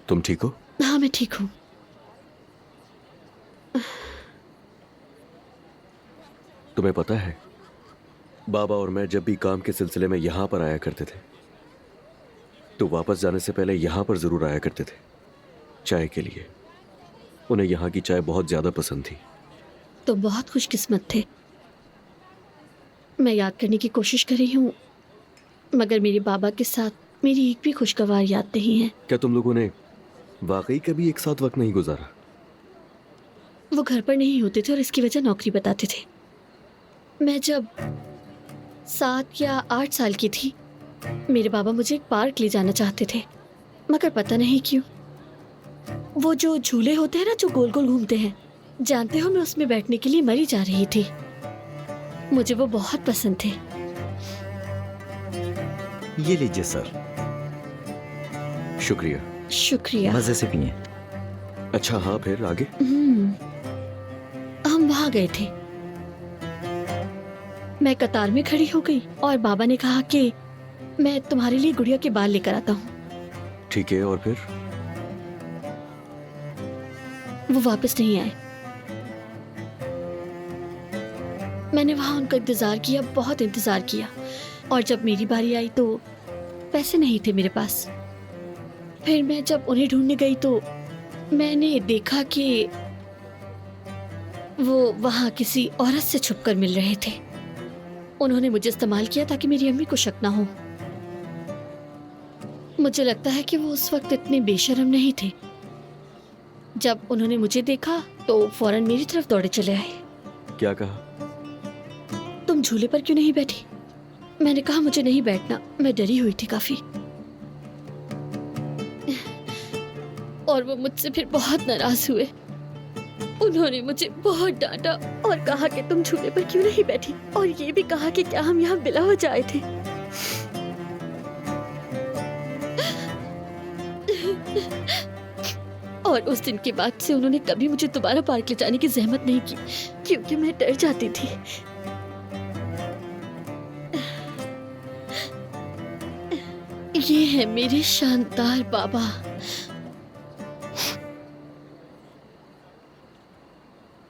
तुम ठीक हो? हाँ, मैं ठीक हूँ। तुम्हें पता है, बाबा और मैं जब भी काम के सिलसिले में यहां पर आया करते थे तो वापस जाने से पहले यहां पर जरूर आया करते थे, चाय के लिए। उन्हें यहां की चाय बहुत ज्यादा पसंद थी। तो बहुत खुशकिस्मत थे। मैं याद करने की कोशिश कर रही हूँ, मगर मेरे बाबा के साथ मेरी एक भी खुशगवार याद नहीं है। क्या तुम लोगों ने वाकई कभी एक साथ वक्त नहीं गुजारा? वो घर पर नहीं होते थे और इसकी वजह नौकरी बताते थे। मैं जब 7 या 8 साल की थी, मेरे बाबा मुझे एक पार्क ले जाना चाहते थे, मगर पता नहीं क्यों वो जो झूले होते हैं ना, जो गोल गोल घूमते हैं, जानते हो मैं उसमें बैठने के लिए मरी जा रही थी। मुझे वो बहुत पसंद थे। ये लीजिए सर, शुक्रिया। शुक्रिया। मजे से पिए। अच्छा हाँ, फिर आगे? हम वहां गए थे। मैं कतार में खड़ी हो गई और बाबा ने कहा कि मैं तुम्हारे लिए गुड़िया के बाल लेकर आता हूँ। ठीक है, और फिर? वो वापस नहीं आए। मैंने वहां उनका इंतजार किया, बहुत इंतजार किया, और जब मेरी बारी आई तो पैसे नहीं थे मेरे पास। फिर मैं जब उन्हें ढूंढने गई तो मैंने देखा कि वो वहां किसी औरत से छुपकर मिल रहे थे। उन्होंने मुझे इस्तेमाल किया ताकि मेरी अम्मी को शक ना हो। मुझे लगता है कि वो उस वक्त इतने बेशर्म नहीं थे। जब उन्होंने मुझे देखा तो फौरन मेरी तरफ दौड़े चले आए। क्या कहा? तुम झूले पर क्यों नहीं बैठी? मैंने कहा मुझे नहीं बैठना, मैं डरी हुई थी काफी। और वो मुझसे फिर बहुत नाराज हुए। उन्होंने मुझे बहुत डांटा और कहा कि तुम झूले पर क्यों नहीं बैठी, और ये भी कहा कि क्या हम यहाँ बिला हो जाए थे। और उस दिन के बाद से उन्होंने कभी मुझे दोबारा पार्क ले जाने की जहमत नहीं की, क्योंकि मैं डर जाती थी। ये है मेरे शानदार बाबा।